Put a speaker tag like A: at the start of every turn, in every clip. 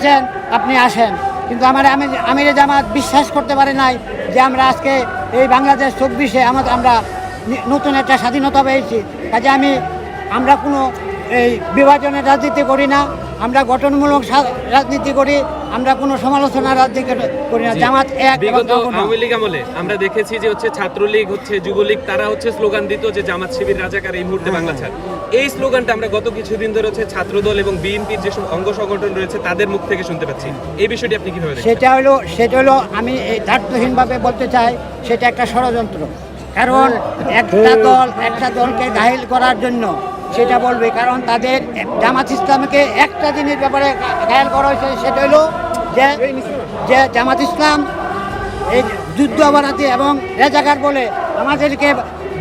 A: আসেন, আপনি আসেন, কিন্তু আমিরে জামাত বিশ্বাস করতে পারে নাই যে আমরা আজকে এই বাংলাদেশ 24-এ আমরা নতুন একটা স্বাধীনতা পেয়েছি। কাজে আমরা কোনো এই বিভাজনের রাজনীতি করি না, আমরা গঠনমূলক রাজনীতি করি, আমরা কোনো সমালোচনা রাজনীতি করি না। জামাত এক।
B: বিগত আওয়ামী লীগ আমলে আমরা দেখেছি যে ছাত্রলীগ যুবলীগ তারা স্লোগান দিত যে জামাত শিবির রাজাকার এই মুহূর্তে বাংলা ছাড়। এই স্লোগানটা আমরা গত কিছুদিন ধরে ছাত্রদল এবং বিএনপির যেসব অঙ্গ সংগঠন রয়েছে তাদের মুখ থেকে শুনতে পাচ্ছি। এই বিষয়টি আপনি কিভাবে দেখেন?
A: সেটা হলো আমি এই দায়িত্বহীনভাবে বলতে চাই, সেটা একটা ষড়যন্ত্র। কারণ একটা দলকে ঘায়েল করার জন্য সেটা বলবে, কারণ তাদের জামাত ইসলামকে একটা জিনিস ব্যাপারে ঘায়েল করা হয়েছে, সেটা হলো যে জামাত ইসলাম এই যুদ্ধ অপরাধী এবং রেজাকার বলে আমাদেরকে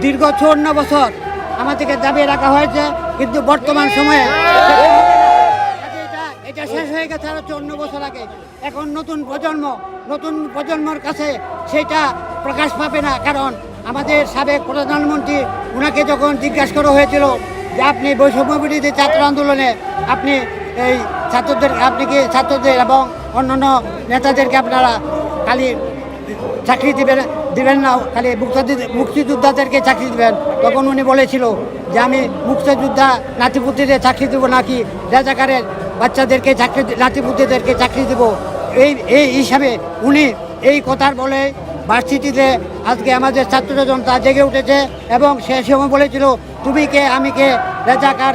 A: দীর্ঘ 54 বছর আমাদেরকে দাবিয়ে রাখা হয়েছে, কিন্তু বর্তমান সময়ে এটা শেষ হয়ে গেছে আরো 54 বছর আগে। এখন নতুন প্রজন্মর কাছে সেটা প্রকাশ পাবে না, কারণ আমাদের সাবেক প্রধানমন্ত্রী ওনাকে যখন জিজ্ঞাসা করা হয়েছিল যে আপনি বৈষম্য বিরোধী ছাত্র আন্দোলনে আপনি ছাত্রদের এবং অন্যান্য নেতাদেরকে আপনারা খালি চাকরি দিবেন না, খালি মুক্তিযোদ্ধাদেরকে চাকরি দিবেন, তখন উনি বলেছিল যে আমি মুক্তিযোদ্ধা নাতিপুতিদের চাকরি দেবো নাকি রাজাকারের বাচ্চাদেরকে নাতিপুতিদেরকে চাকরি দেবো। এই হিসাবে উনি এই কথার বলে ভার্সিটিতে আজকে আমাদের ছাত্র জনতা জেগে উঠেছে, এবং সে সময় বলেছিল তুমি কে আমি কে, রেজাকার।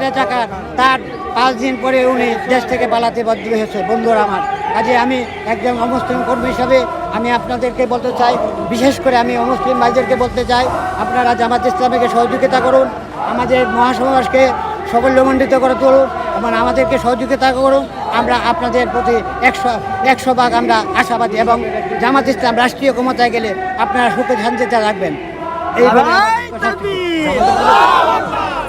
A: তার 5 দিন পরে উনি দেশ থেকে পালাতে বাধ্য হয়েছে। বন্ধুরা আমার, কাজে আমি একজন অমুসলিম কর্মী হিসাবে আমি আপনাদেরকে বলতে চাই, বিশেষ করে আমি অমুসলিম ভাইদেরকে বলতে চাই, আপনারা জামাত ইসলামীকে সহযোগিতা করুন, আমাদের মহাসমাজকে সাফল্যমণ্ডিত করে তুলুন এবং আমাদেরকে সহযোগিতা করুন। আমরা আপনাদের প্রতি 100 ভাগ আমরা আশাবাদী, এবং জামাত ইসলাম রাষ্ট্রীয় ক্ষমতায় গেলে আপনারা সুখে শান্তিতে রাখবেন।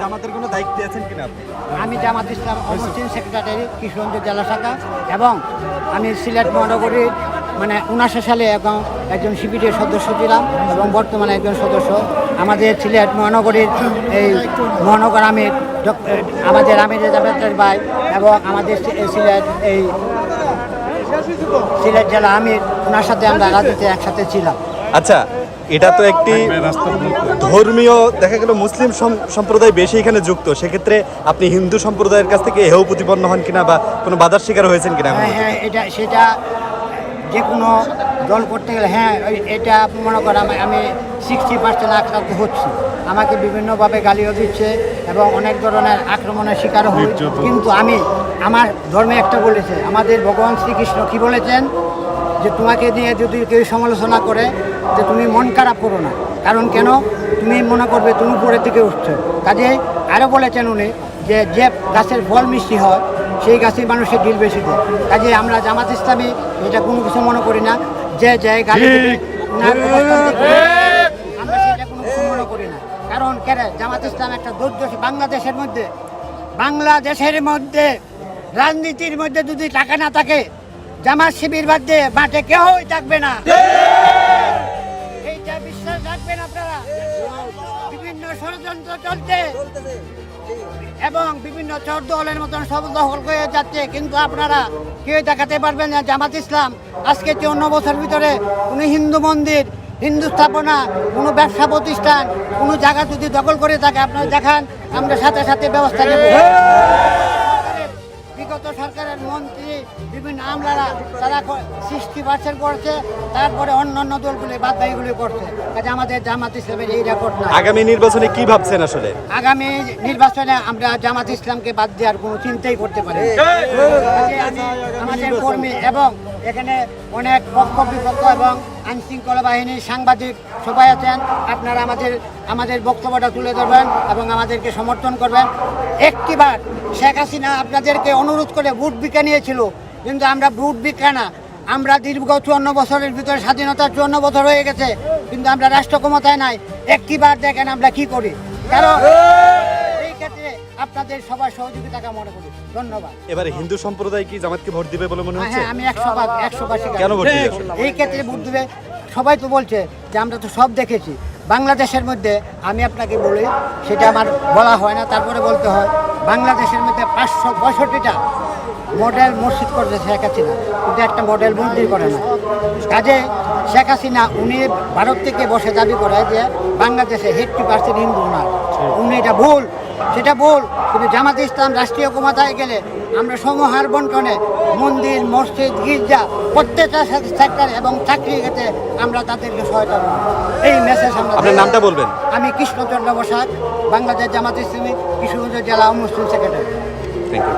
C: জামাতের কোনো দায়িত্বে আছেন কিনা আপনি?
A: আমি জামাত ইসলাম অমুসলিম সেক্রেটারি কিশোরগঞ্জ জেলা শাখা, এবং আমি সিলেট মহানগরীর 79 সালে একজন শিবিরের সদস্য ছিলাম এবং বর্তমানে একজন সদস্য। আমাদের সিলেট মহানগরীর এই মহানগর আমির আমাদের আমিরে জামাতের ভাই, এবং আমাদের সিলেট জেলা আমির, ওনার সাথে আমরা রাজনীতি একসাথে ছিলাম।
C: আচ্ছা, এটা তো একটি ধর্মীয়, দেখা গেল মুসলিম সম্প্রদায় বেশি এখানে যুক্ত, সেক্ষেত্রে আপনি হিন্দু সম্প্রদায়ের কাছ থেকে হেয় প্রতিপন্ন হন কিনা বা কোনো বাধার শিকার হয়েছেন কিনা?
A: হ্যাঁ, সেটা যে কোনো দল করতে গেলে, হ্যাঁ এটা আপনি মনে করেন আমি 60% আক্রান্ত হচ্ছি, আমাকে বিভিন্নভাবে গালিও দিচ্ছে এবং অনেক ধরনের আক্রমণের শিকার হই, কিন্তু আমার ধর্মে একটা বলেছে, আমাদের ভগবান শ্রীকৃষ্ণ কি বলেছেন, যে তোমাকে নিয়ে যদি কেউ সমালোচনা করে যে তুমি মন খারাপ করো না, কারণ কেন তুমি মনে করবে তুমি উপরের দিকে উঠছো। কাজে আরও বলেছেন উনি যে গাছের ফল মিষ্টি হয় সেই গাছের মানুষের ডিল বেশি দেয়। কাজে আমরা জামাত ইসলামী এটা কোনো কিছু মনে করি না, যে গালি আমরা সেটা কোনো কিছু মনে করি না, কারণ কেন জামাত ইসলাম একটা দুর্দশী বাংলাদেশের মধ্যে রাজনীতির মধ্যে যদি টাকা না থাকে, জামাত শিবির বাদ দিয়ে মাঠে কেউই থাকবে না, এইটা বিশ্বাস রাখবেন আপনারা। বিভিন্ন ষড়যন্ত্র চলছে এবং বিভিন্ন চোর দলের মতন সব দখল হয়ে যাচ্ছে, কিন্তু আপনারা কেউ দেখাতে পারবেন না জামাত ইসলাম আজকে 54 বছর ভিতরে কোনো হিন্দু মন্দির, হিন্দু স্থাপনা, কোনো ব্যবসা প্রতিষ্ঠান, কোনো জায়গা যদি দখল করে থাকে আপনারা দেখান, আমরা সাথে সাথে ব্যবস্থা নেব। বিগত সরকারের মন্ত্রী বিভিন্ন আমলারা তারা 60% করছে, তারপরে অন্যান্য দলগুলি বাদবাকিগুলি করছে। কাজে আমাদের জামাত ইসলামের এই রেকর্ড না।
C: আগামী নির্বাচনে কি ভাবছেন আসলে?
A: আগামী নির্বাচনে আমরা জামাত ইসলামকে বাদ দেওয়ার কোনো চিন্তাই করতে পারি না। আমাদের কর্মী এবং এখানে অনেক পক্ষ বিপক্ষ এবং আইনশৃঙ্খলা বাহিনীর সাংবাদিক সবাই আছেন, আপনারা আমাদের বক্তব্যটা তুলে ধরবেন এবং আমাদেরকে সমর্থন করবেন। একটিবার শেখ হাসিনা আপনাদেরকে অনুরোধ করে ভোট ভিক্ষা নিয়েছিল, কিন্তু আমরা ভোট ভিক্ষা না, আমরা দীর্ঘ 54 বছরের ভিতরে স্বাধীনতা 54 বছর হয়ে গেছে, কিন্তু আমরা রাষ্ট্র ক্ষমতায় নাই। একটিবার দেখেন আমরা কি করি, কারণ এই ক্ষেত্রে আপনাদের সবার সহযোগিতা কামনা করি। ধন্যবাদ।
C: এবারে হিন্দু সম্প্রদায় কি জামাতকে ভোট দিবে বলে মনে হচ্ছে?
A: হ্যাঁ, আমি 100 ভাগ
C: কেন ভোট দিবে?
A: এই ক্ষেত্রে ভোট দিবে, সবাই তো বলছে যে আমরা তো সব দেখেছি বাংলাদেশের মধ্যে। আমি আপনাকে বলি, সেটা আমার বলা হয় না, তারপরে বলতে হয়, বাংলাদেশের মধ্যে 565টা মডেল মসজিদ করেছে শেখ হাসিনা, কিন্তু একটা মডেল মন্দির করে না। কাজে শেখ হাসিনা উনি ভারত থেকে বসে দাবি করে যে বাংলাদেশে 80% হিন্দু না, উনি এটা ভুল, সেটা ভুল। কিন্তু জামাতে ইসলাম রাষ্ট্রীয় ক্ষমতায় গেলে আমরা সমহার বন্টনে মন্দির, মসজিদ, গির্জা প্রত্যেকটা সেক্টর এবং চাকরি ক্ষেত্রে আমরা তাদেরকে সহায়তা করব। এই মেসেজ আমরা।
C: আপনার নামটা বলবেন?
A: আমি কৃষ্ণচন্দ্র বসাক, বাংলাদেশ জামাত ইসলামী কিশোরগঞ্জ জেলা মুসলিম সেক্রেটারি।
C: Thank you.